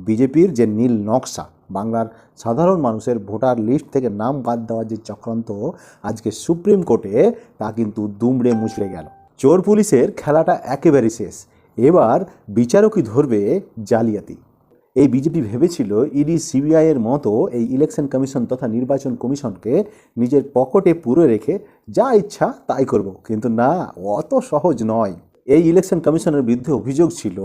বিজেপির যে নীল নকশা, বাংলার সাধারণ মানুষের ভোটার লিস্ট থেকে নাম বাদ দেওয়ার যে চক্রান্ত আজকে সুপ্রিম কোর্টে, তা কিন্তু দুমড়ে মুচড়ে গেল। চোর পুলিশের খেলাটা একেবারে শেষ। এবার বিচারকই ধরবে জালিয়াতি। এই বিজেপি ভেবেছিল ইডি সিবিআইয়ের মতো এই ইলেকশন কমিশন তথা নির্বাচন কমিশনকে নিজের পকেটে পুরে রেখে যা ইচ্ছা তাই করব, কিন্তু না, অত সহজ নয়। এই ইলেকশন কমিশনের বিরুদ্ধে অভিযোগ ছিল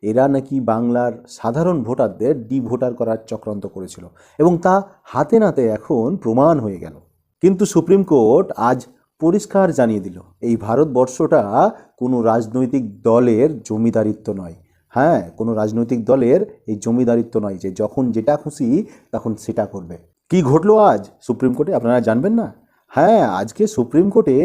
এরা নাকি বাংলার সাধারণ ভোটারদের ডিভোটার করার চক্রান্ত করেছিল, এবং তা হাতে নাতে এখন প্রমাণ হয়ে গেল। কিন্তু সুপ্রিম কোর্ট আজ পরিষ্কার জানিয়ে দিল এই ভারতবর্ষটা কোনো রাজনৈতিক দলের জমিদারিত্ব নয়। হ্যাঁ, কোনো রাজনৈতিক দলের এই জমিদারিত্ব নয় যে যখন যেটা খুশি তখন সেটা করবে। কি ঘটলো আজ সুপ্রিম কোর্টে আপনারা জানবেন না? হ্যাঁ, আজকে সুপ্রিম কোর্টে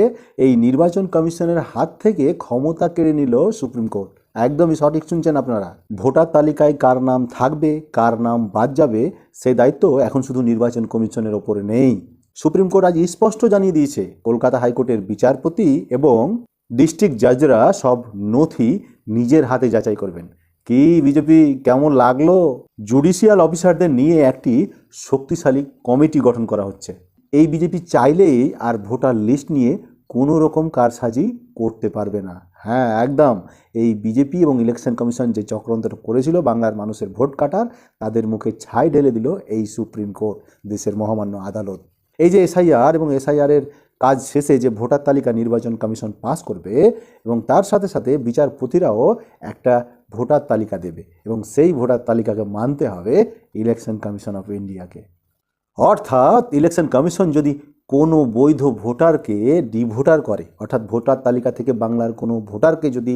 এই নির্বাচন কমিশনের হাত থেকে ক্ষমতা কেড়ে নিল সুপ্রিম কোর্ট। একদমই সঠিক শুনছেন আপনারা। ভোটার তালিকায় কার নাম থাকবে, কার নাম বাদ যাবে, সেই দায়িত্ব এখন শুধু নির্বাচন কমিশনের ওপরে নেই। সুপ্রিম কোর্ট আজ স্পষ্ট জানিয়ে দিয়েছে কলকাতা হাইকোর্টের বিচারপতি এবং ডিস্ট্রিক্ট জাজরা সব নথি নিজের হাতে যাচাই করবেন। কি বিজেপি, কেমন লাগলো? জুডিশিয়াল অফিসারদের নিয়ে একটি শক্তিশালী কমিটি গঠন করা হচ্ছে। এই বিজেপি চাইলেই আর ভোটার লিস্ট নিয়ে কোনো রকম কারসাজি করতে পারবে না। হ্যাঁ, একদম। এই বিজেপি এবং ইলেকশন কমিশন যে চক্রান্তটা করেছিল বাংলার মানুষের ভোট কাটার, তাদের মুখে ছাই ঢেলে দিল এই সুপ্রিম কোর্ট, দেশের মহামান্য আদালত। এই যে এসআইআর এবং এসআইআরের কাজ শেষে যে ভোটার তালিকা নির্বাচন কমিশন পাস করবে এবং তার সাথে সাথে বিচারপতিরাও একটা ভোটার তালিকা দেবে, এবং সেই ভোটার তালিকাকে মানতে হবে ইলেকশন কমিশন অফ ইন্ডিয়াকে। অর্থাৎ ইলেকশন কমিশন যদি কোনো বৈধ ভোটারকে ডিভোটার করে, অর্থাৎ ভোটার তালিকা থেকে বাংলার কোনো ভোটারকে যদি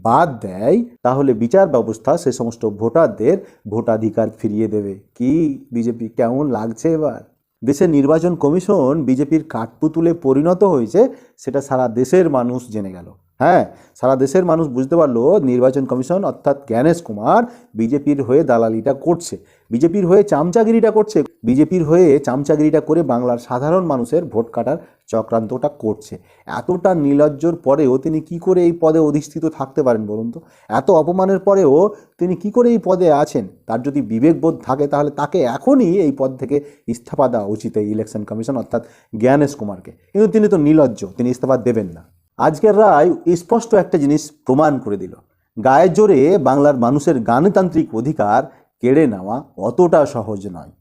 বাদ দেয়, তাহলে বিচার ব্যবস্থা সে সমস্ত ভোটারদের ভোটাধিকার ফিরিয়ে দেবে। কি বিজেপি, কেমন লাগছে এবার? দেশের নির্বাচন কমিশন বিজেপির কাঠপুতুলে পরিণত হয়েছে, সেটা সারা দেশের মানুষ জেনে গেল। হ্যাঁ, সারা দেশের মানুষ বুঝতে পারলো নির্বাচন কমিশন অর্থাৎ জ্ঞানেশ কুমার বিজেপির হয়ে দালালিটা করছে, বিজেপির হয়ে চামচাগিরিটা করছে, বিজেপির হয়ে চামচাগিরিটা করে বাংলার সাধারণ মানুষের ভোট কাটার চক্রান্তটা করছে। এতটা নির্লজ্জর পরেও তিনি কি করে এই পদে অধিষ্ঠিত থাকতে পারেন বলুন তো? এত অপমানের পরেও তিনি কি করে এই পদে আছেন? তার যদি বিবেকবোধ থাকে তাহলে তাকে এখনই এই পদ থেকে ইস্তফা দেওয়া উচিত, এই ইলেকশন কমিশন অর্থাৎ জ্ঞানেশ কুমারকে। কিন্তু তিনি তো নির্লজ্জ, তিনি ইস্তফা দেবেন না। আজকের রায় স্পষ্ট একটা জিনিস প্রমাণ করে দিল, গায়ের জোরে বাংলার মানুষের গণতান্ত্রিক অধিকার কেড়ে নেওয়া অতটা সহজ নয়।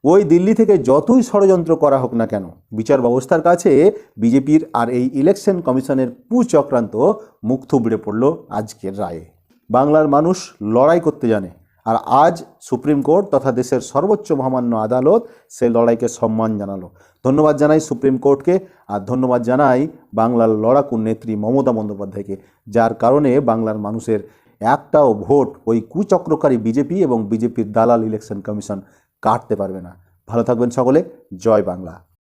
ওই দিল্লি থেকে যতই ষড়যন্ত্র করা হোক না কেন, বিচার ব্যবস্থার কাছে বিজেপির আর এই ইলেকশন কমিশনের কুচক্রান্ত মুখ থুবড়ে পড়ল আজকের রায়ে। বাংলার মানুষ লড়াই করতে জানে, আর আজ সুপ্রিম কোর্ট তথা দেশের সর্বোচ্চ মহামান্য আদালত সেই লড়াইকে সম্মান জানালো। ধন্যবাদ জানাই সুপ্রিম কোর্টকে, আর ধন্যবাদ জানাই বাংলার লড়াকু নেত্রী মমতা বন্দ্যোপাধ্যায়কে, যার কারণে বাংলার মানুষের একটাও ভোট ওই কুচক্রকারী বিজেপি এবং বিজেপির দালাল ইলেকশন কমিশন কাটতে পারবে না। ভালো থাকবেন সকলে। জয় বাংলা।